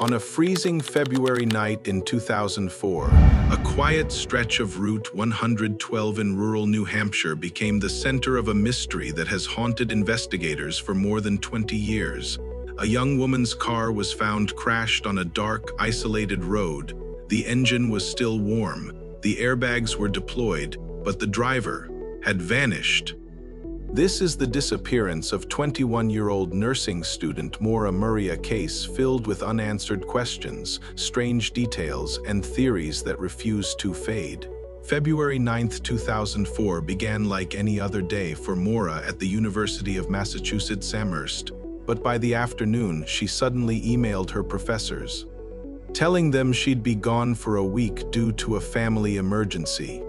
On a freezing February night in 2004, a quiet stretch of Route 112 in rural New Hampshire became the center of a mystery that has haunted investigators for more than 20 years. A young woman's car was found crashed on a dark, isolated road. The engine was still warm, the airbags were deployed, but the driver had vanished. This is the disappearance of 21-year-old nursing student Maura Murray, a case filled with unanswered questions, strange details, and theories that refuse to fade. February 9, 2004 began like any other day for Maura at the University of Massachusetts Amherst, but by the afternoon she suddenly emailed her professors, telling them she'd be gone for a week due to a family emergency.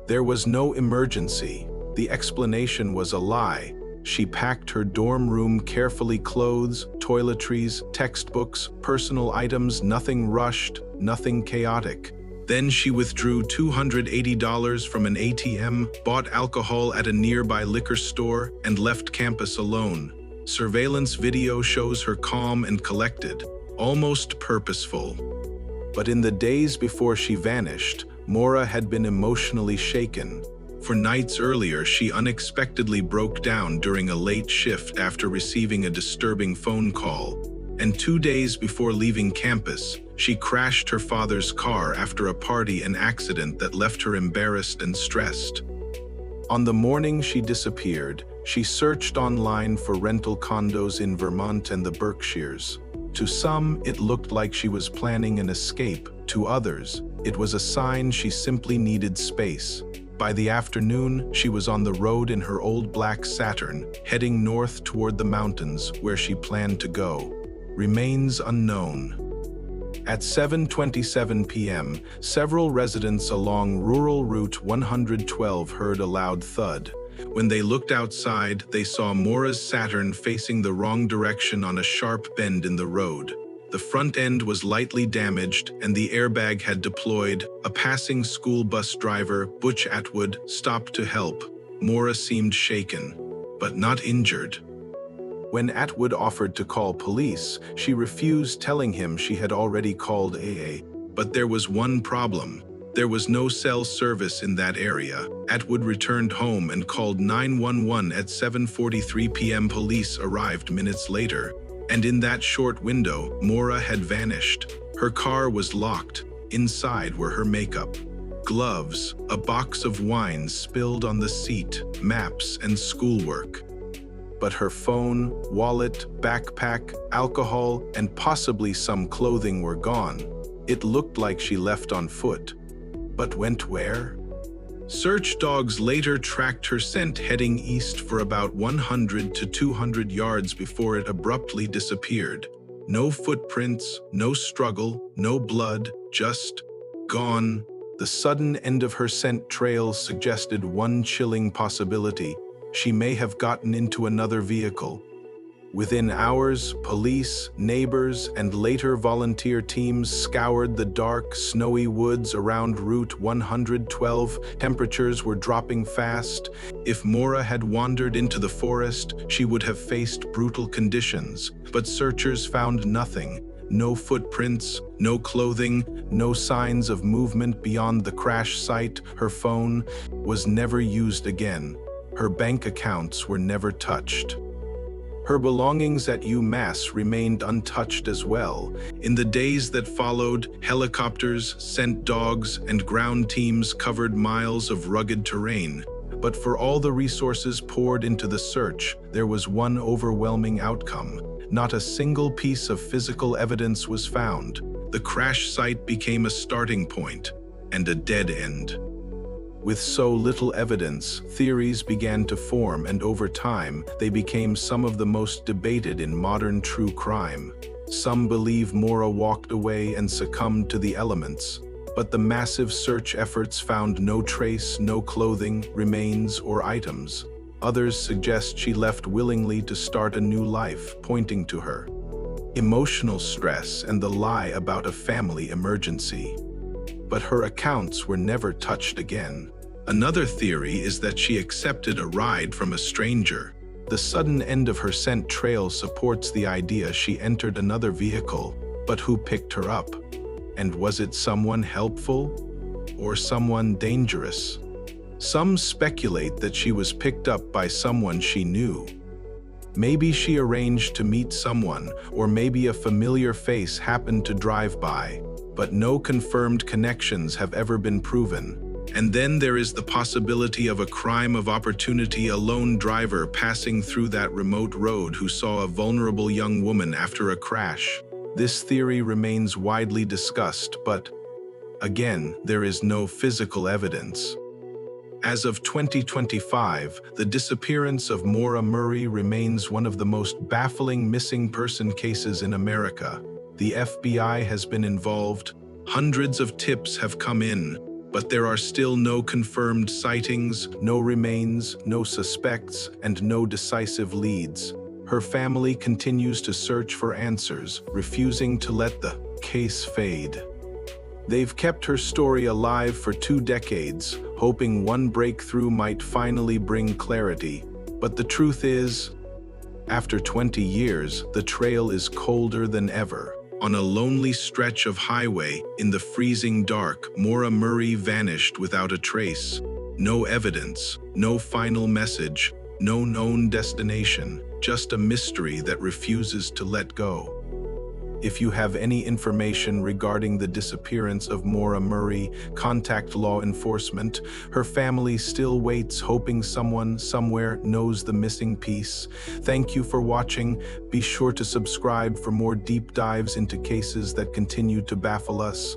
There was no emergency. The explanation was a lie. She packed her dorm room carefully, clothes, toiletries, textbooks, personal items, nothing rushed, nothing chaotic. Then she withdrew $280 from an ATM, bought alcohol at a nearby liquor store, and left campus alone. Surveillance video shows her calm and collected, almost purposeful. But in the days before she vanished, Maura had been emotionally shaken. For nights earlier, she unexpectedly broke down during a late shift after receiving a disturbing phone call. And 2 days before leaving campus, she crashed her father's car after a party, an accident that left her embarrassed and stressed. On the morning she disappeared, she searched online for rental condos in Vermont and the Berkshires. To some, it looked like she was planning an escape. To others, it was a sign she simply needed space. By the afternoon, she was on the road in her old black Saturn, heading north toward the mountains where she planned to go. Remains unknown. At 7:27 p.m., several residents along rural Route 112 heard a loud thud. When they looked outside, they saw Maura's Saturn facing the wrong direction on a sharp bend in the road. The front end was lightly damaged and the airbag had deployed. A passing school bus driver, Butch Atwood, stopped to help. Maura seemed shaken, but not injured. When Atwood offered to call police, she refused, telling him she had already called AA. But there was one problem. There was no cell service in that area. Atwood returned home and called 911 at 7:43 p.m. Police arrived minutes later. And in that short window, Maura had vanished. Her car was locked. Inside were her makeup, gloves, a box of wine spilled on the seat, maps, and schoolwork. But her phone, wallet, backpack, alcohol, and possibly some clothing were gone. It looked like she left on foot. But went where? Search dogs later tracked her scent heading east for about 100 to 200 yards before it abruptly disappeared. No footprints, no struggle, no blood, just gone. The sudden end of her scent trail suggested one chilling possibility. She may have gotten into another vehicle. Within hours, police, neighbors, and later volunteer teams scoured the dark, snowy woods around Route 112. Temperatures were dropping fast. If Maura had wandered into the forest, she would have faced brutal conditions. But searchers found nothing. No footprints, no clothing, no signs of movement beyond the crash site. Her phone was never used again. Her bank accounts were never touched. Her belongings at UMass remained untouched as well. In the days that followed, helicopters, scent dogs, and ground teams covered miles of rugged terrain. But for all the resources poured into the search, there was one overwhelming outcome. Not a single piece of physical evidence was found. The crash site became a starting point and a dead end. With so little evidence, theories began to form, and over time, they became some of the most debated in modern true crime. Some believe Maura walked away and succumbed to the elements, but the massive search efforts found no trace, no clothing, remains, or items. Others suggest she left willingly to start a new life, pointing to her emotional stress and the lie about a family emergency. But her accounts were never touched again. Another theory is that she accepted a ride from a stranger. The sudden end of her scent trail supports the idea she entered another vehicle, But who picked her up? And was it someone helpful or someone dangerous? Some speculate that she was picked up by someone she knew. Maybe she arranged to meet someone, or maybe a familiar face happened to drive by, but no confirmed connections have ever been proven. And then there is the possibility of a crime of opportunity, a lone driver passing through that remote road who saw a vulnerable young woman after a crash. This theory remains widely discussed, but again, there is no physical evidence. As of 2025, the disappearance of Maura Murray remains one of the most baffling missing person cases in America. The FBI has been involved, hundreds of tips have come in, but there are still no confirmed sightings, no remains, no suspects, and no decisive leads. Her family continues to search for answers, refusing to let the case fade. They've kept her story alive for 2 decades, hoping one breakthrough might finally bring clarity. But the truth is, after 20 years, the trail is colder than ever. On a lonely stretch of highway, in the freezing dark, Maura Murray vanished without a trace. No evidence, no final message, no known destination, just a mystery that refuses to let go. If you have any information regarding the disappearance of Maura Murray, contact law enforcement. Her family still waits, hoping someone somewhere knows the missing piece. Thank you for watching. Be sure to subscribe for more deep dives into cases that continue to baffle us.